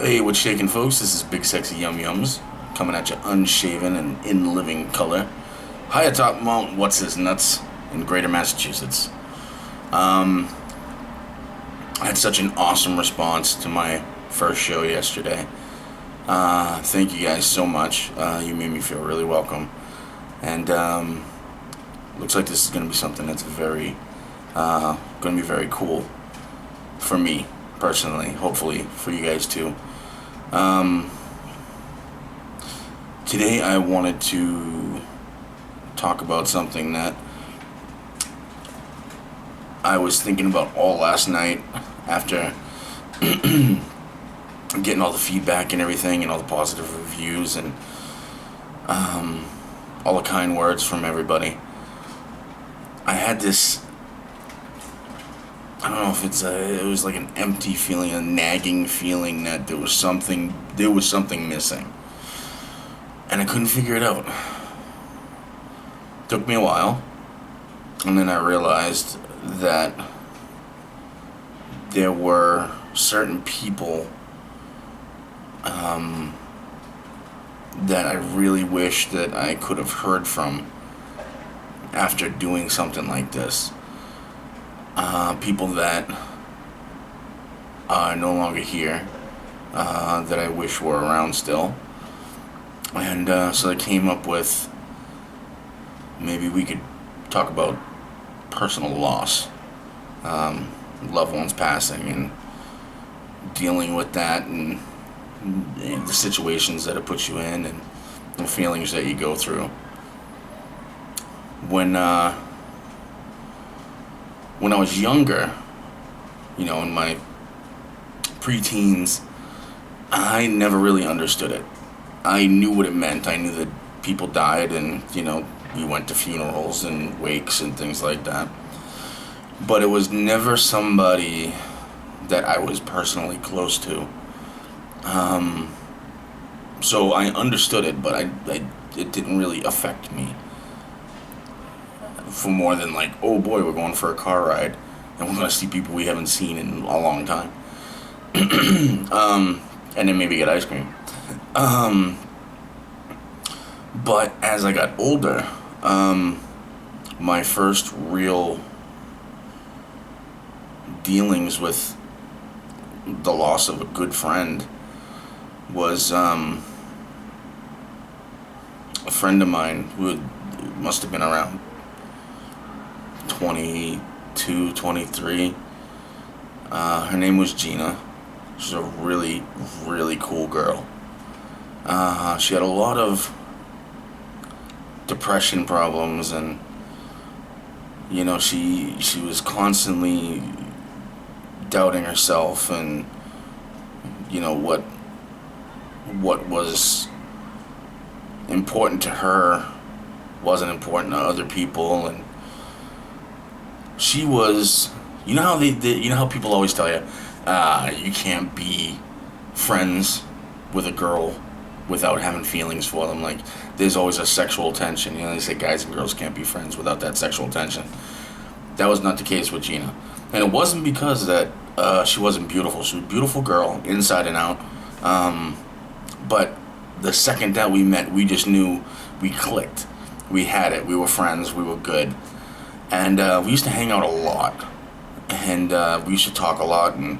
Hey, what's shaking, folks? This is Big Sexy Yum Yums, coming at you unshaven and in living color. High atop Mount What's His Nuts in Greater Massachusetts. I had such an awesome response to my first show yesterday. Thank you guys so much. You made me feel really welcome. And looks like this is going to be something that's going to be very cool for me personally. Hopefully for you guys too. Today I wanted to talk about something that I was thinking about all last night after getting all the feedback and everything and all the positive reviews and all the kind words from everybody. I had this, I don't know if it was like an empty feeling, a nagging feeling that there was something missing. And I couldn't figure it out. Took me a while, and then I realized that there were certain people that I really wish that I could have heard from after doing something like this. People that are no longer here, that I wish were around still. And so I came up with, maybe we could talk about personal loss, loved ones passing, and dealing with that, and the situations that it puts you in, and the feelings that you go through. When I was younger, in my preteens, I never really understood it. I knew what it meant. I knew that people died, and we went to funerals and wakes and things like that. But it was never somebody that I was personally close to. So I understood it, but it didn't really affect me for more than like, oh boy, we're going for a car ride and we're going to see people we haven't seen in a long time. And then maybe get ice cream. But as I got older, my first real dealings with the loss of a good friend was a friend of mine who must have been around 22, 23. Her name was Gina. She's a really, really cool girl. She had a lot of depression problems, and she was constantly doubting herself, and what was important to her wasn't important to other people. And she was, how people always tell you, you can't be friends with a girl without having feelings for them. Like, there's always a sexual tension. They say guys and girls can't be friends without that sexual tension. That was not the case with Gina. And it wasn't because that she wasn't beautiful. She was a beautiful girl, inside and out. But the second that we met, we just knew we clicked. We had it. We were friends. We were good. And we used to hang out a lot. And we used to talk a lot. And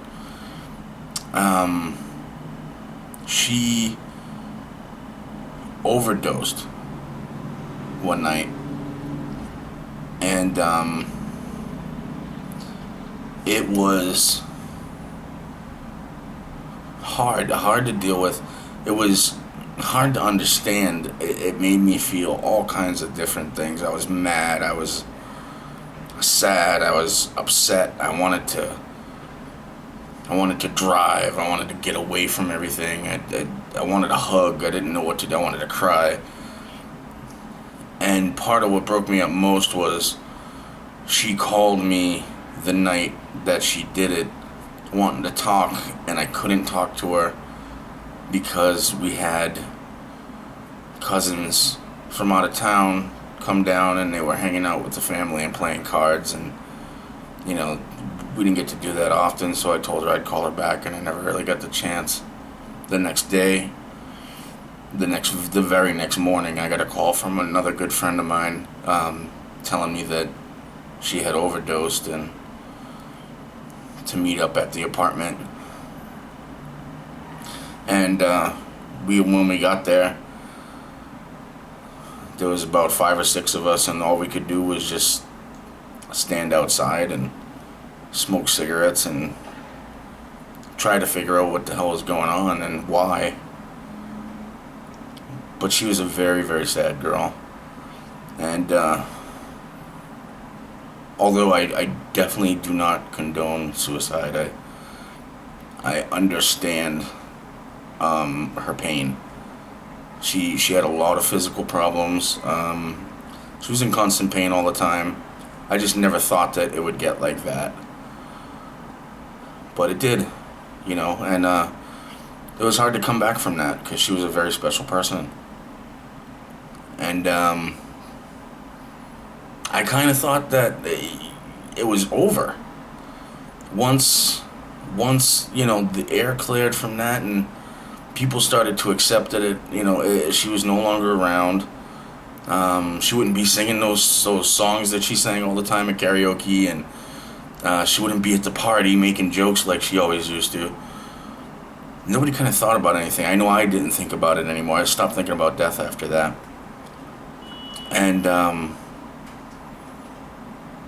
she overdosed one night. And it was hard to deal with. It was hard to understand. It made me feel all kinds of different things. I was mad, I was sad, I was upset. I wanted to drive. I wanted to get away from everything. I wanted a hug. I didn't know what to do. I wanted to cry. And part of what broke me up most was she called me the night that she did it, wanting to talk, and I couldn't talk to her because we had cousins from out of town come down, and they were hanging out with the family and playing cards, and we didn't get to do that often, so I told her I'd call her back, and I never really got the chance. the next day, the very next morning, I got a call from another good friend of mine, telling me that she had overdosed and to meet up at the apartment. And when we got there, there was about 5 or 6 of us, and all we could do was just stand outside and smoke cigarettes and try to figure out what the hell was going on and why. But she was a very, very sad girl. And although I definitely do not condone suicide, I understand her pain. She had a lot of physical problems. She was in constant pain all the time. I just never thought that it would get like that. But it did, and it was hard to come back from that because she was a very special person. And I kind of thought that it was over. Once the air cleared from that and people started to accept that she was no longer around. She wouldn't be singing those songs that she sang all the time at karaoke, and she wouldn't be at the party making jokes like she always used to. Nobody kind of thought about anything. I know I didn't think about it anymore. I stopped thinking about death after that. And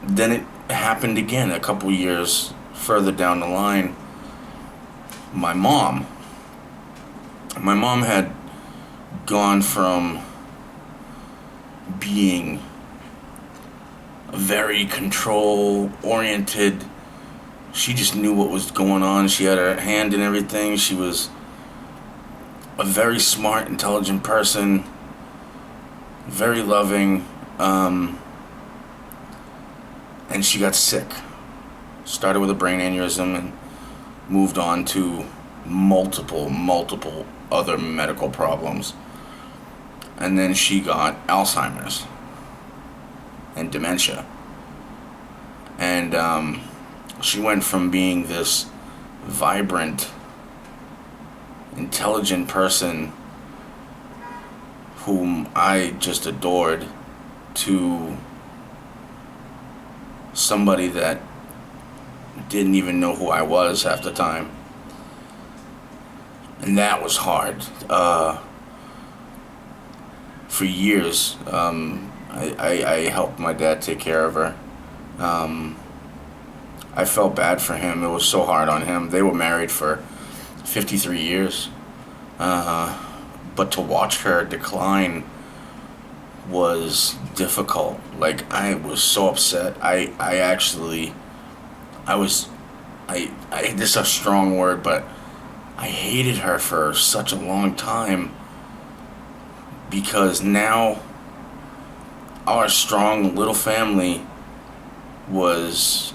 then it happened again a couple years further down the line. My mom had gone from being very control-oriented. She just knew what was going on. She had her hand in everything. She was a very smart, intelligent person, very loving, and she got sick. Started with a brain aneurysm and moved on to multiple other medical problems. And then she got Alzheimer's and dementia. And she went from being this vibrant, intelligent person whom I just adored to somebody that didn't even know who I was half the time. And that was hard. For years, I helped my dad take care of her. I felt bad for him. It was so hard on him. They were married for 53 years. But to watch her decline was difficult. Like, I was so upset. This is a strong word, but I hated her for such a long time, because now our strong little family was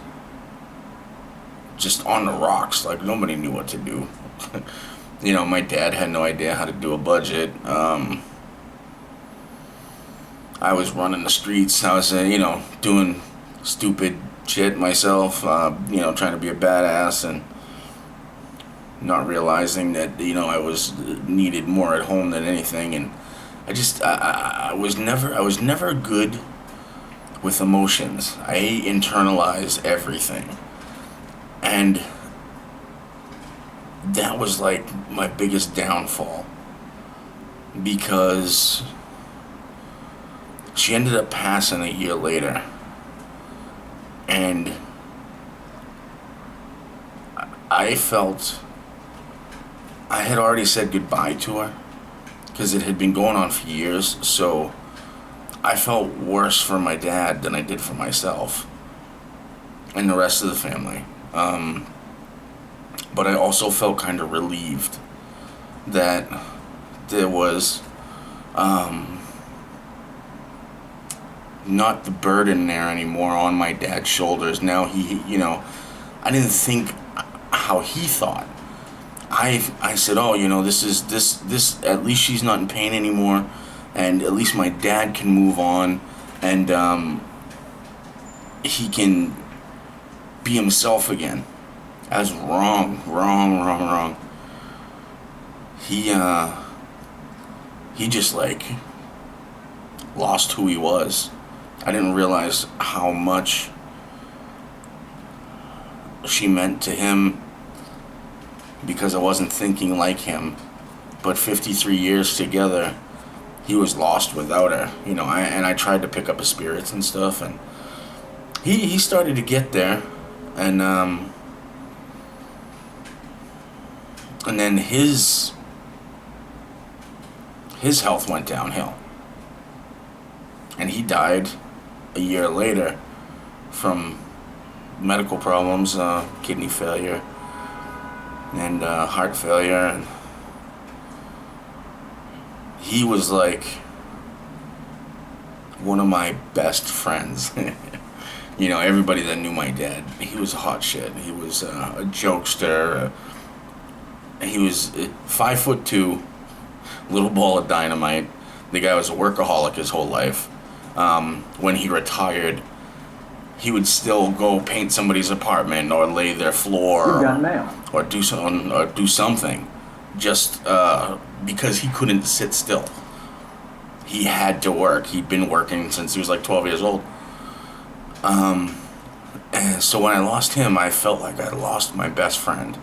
just on the rocks. Like, nobody knew what to do. My dad had no idea how to do a budget. I was running the streets. I was, doing stupid shit myself, trying to be a badass and not realizing that, I was needed more at home than anything. And I was never good with emotions. I internalized everything. And that was like my biggest downfall, because she ended up passing a year later. And I felt I had already said goodbye to her, because it had been going on for years. So I felt worse for my dad than I did for myself and the rest of the family. But I also felt kind of relieved that there was not the burden there anymore on my dad's shoulders. Now he, I didn't think how he thought. I said, oh, this, at least she's not in pain anymore, and at least my dad can move on, and he can be himself again. That's wrong. he he just like lost who he was. I didn't realize how much she meant to him because I wasn't thinking like him. But 53 years together, he was lost without her. You know, I tried to pick up his spirits and stuff, and he started to get there, and then his health went downhill, and he died a year later from medical problems, kidney failure and heart failure. And he was like one of my best friends. You know, everybody that knew my dad, he was hot shit. He was a jokester. He was 5'2", little ball of dynamite. The guy was a workaholic his whole life. When he retired, he would still go paint somebody's apartment or lay their floor or do something just because he couldn't sit still. He had to work. He'd been working since he was like 12 years old. And so when I lost him, I felt like I lost my best friend.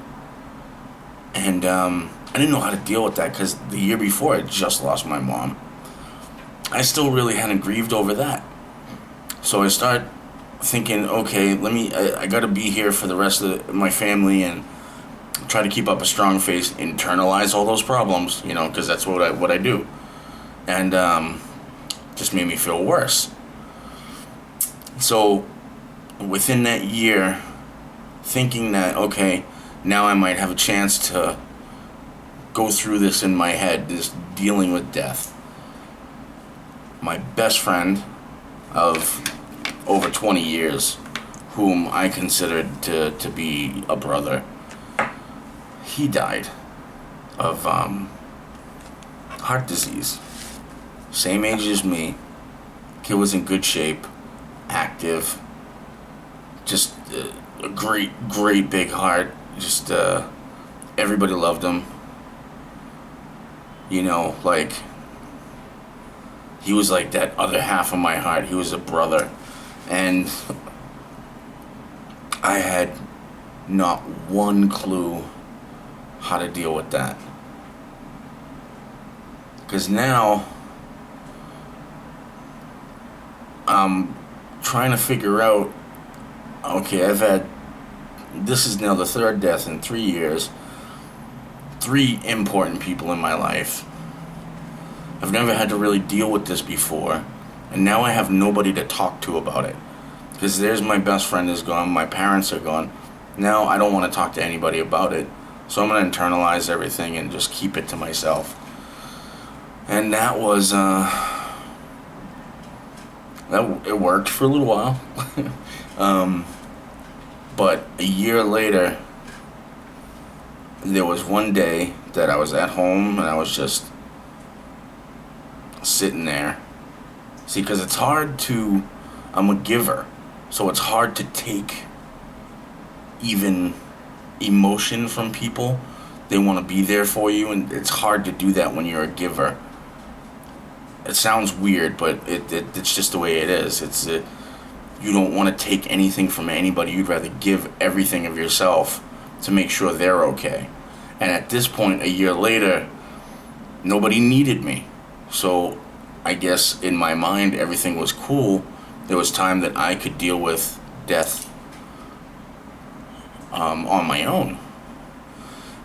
And I didn't know how to deal with that because the year before I just lost my mom. I still really hadn't grieved over that. So I started thinking, okay, I gotta be here for the rest of my family and try to keep up a strong face, internalize all those problems, you know, because that's what I do. And just made me feel worse. So within that year, thinking that, okay, now I might have a chance to go through this in my head, this dealing with death. My best friend of over 20 years, whom I considered to be a brother, he died of heart disease. Same age as me. Kid was in good shape, active, just a great big heart. Just everybody loved him. You know, like, he was like that other half of my heart. He was a brother. And I had not one clue how to deal with that. Because now I'm trying to figure out, okay, this is now the third death in 3 years. 3 important people in my life. I've never had to really deal with this before, and now I have nobody to talk to about it. Because there's my best friend is gone, my parents are gone. Now I don't want to talk to anybody about it, so I'm going to internalize everything and just keep it to myself. And that was, it worked for a little while. But a year later, there was one day that I was at home and I was just sitting there. See, because it's hard I'm a giver, so it's hard to take even emotion from people. They want to be there for you, and it's hard to do that when you're a giver. It sounds weird, but it's just the way it is. You don't want to take anything from anybody. You'd rather give everything of yourself to make sure they're okay. And at this point, a year later, nobody needed me. So I guess in my mind, everything was cool. There was time that I could deal with death on my own.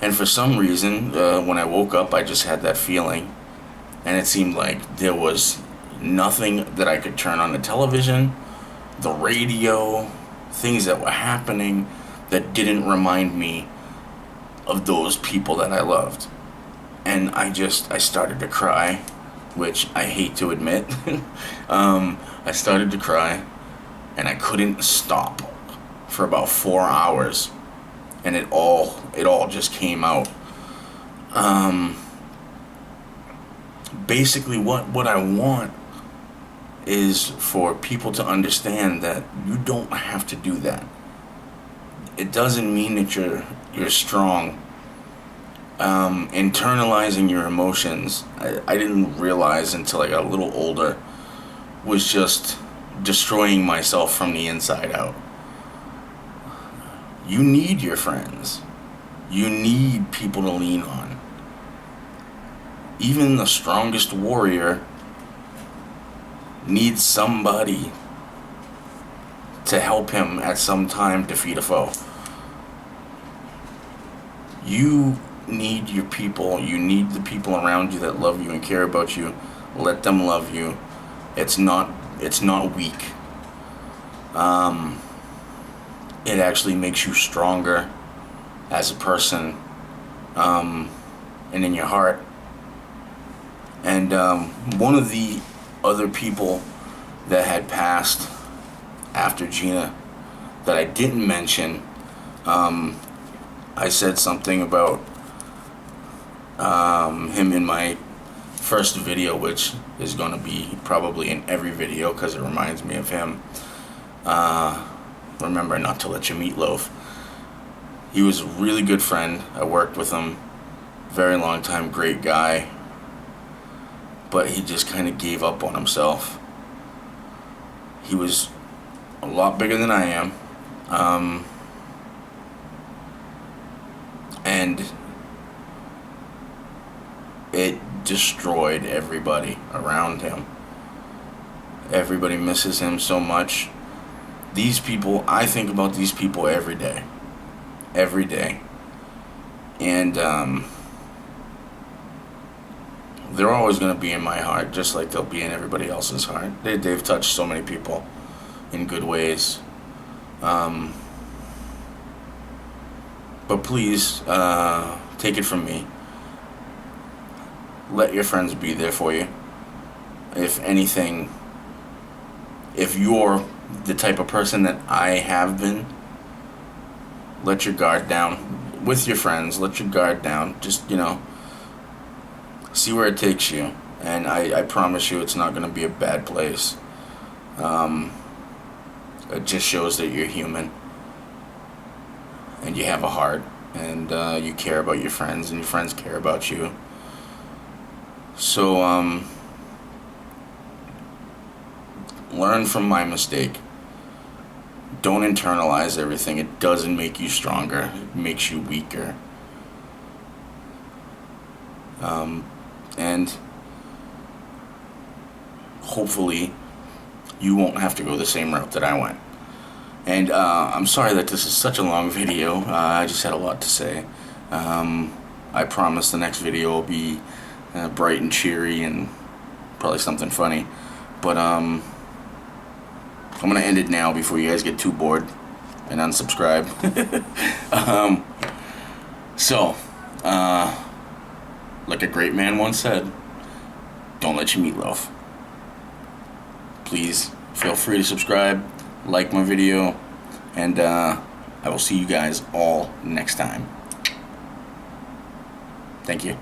And for some reason, when I woke up, I just had that feeling. And it seemed like there was nothing that I could turn on the television, the radio, things that were happening that didn't remind me of those people that I loved. And I started to cry, which I hate to admit. I started to cry, and I couldn't stop for about 4 hours, and it all just came out. Basically, what I want is for people to understand that you don't have to do that. It doesn't mean that you're strong. internalizing your emotions, I didn't realize until I got a little older, was just destroying myself from the inside out. You need your friends. You need people to lean on. Even the strongest warrior needs somebody to help him at some time defeat a foe. You need your people. You need the people around you that love you and care about you. Let them love you. It's not weak. It actually makes you stronger as a person, and in your heart. And one of the other people that had passed after Gina that I didn't mention, I said something about him in my first video, which is going to be probably in every video because it reminds me of him. Remember not to let your meatloaf. He was a really good friend. I worked with him very long time, great guy, but he just kind of gave up on himself. He was a lot bigger than I am, and it destroyed everybody around him. Everybody misses him so much. These people, I think about these people every day. Every day. And they're always going to be in my heart, just like they'll be in everybody else's heart. They've touched so many people in good ways. But please, take it from me. Let your friends be there for you. If anything, if you're the type of person that I have been, let your guard down. With your friends, let your guard down. Just, see where it takes you. And I promise you it's not going to be a bad place. It just shows that you're human. And you have a heart. And you care about your friends. And your friends care about you. So, learn from my mistake. Don't internalize everything. It doesn't make you stronger. It makes you weaker. And hopefully you won't have to go the same route that I went. And I'm sorry that this is such a long video. I just had a lot to say. I promise the next video will be bright and cheery and probably something funny. But I'm going to end it now before you guys get too bored and unsubscribe. Like a great man once said, don't let your meatloaf. Please feel free to subscribe, like my video, and I will see you guys all next time. Thank you.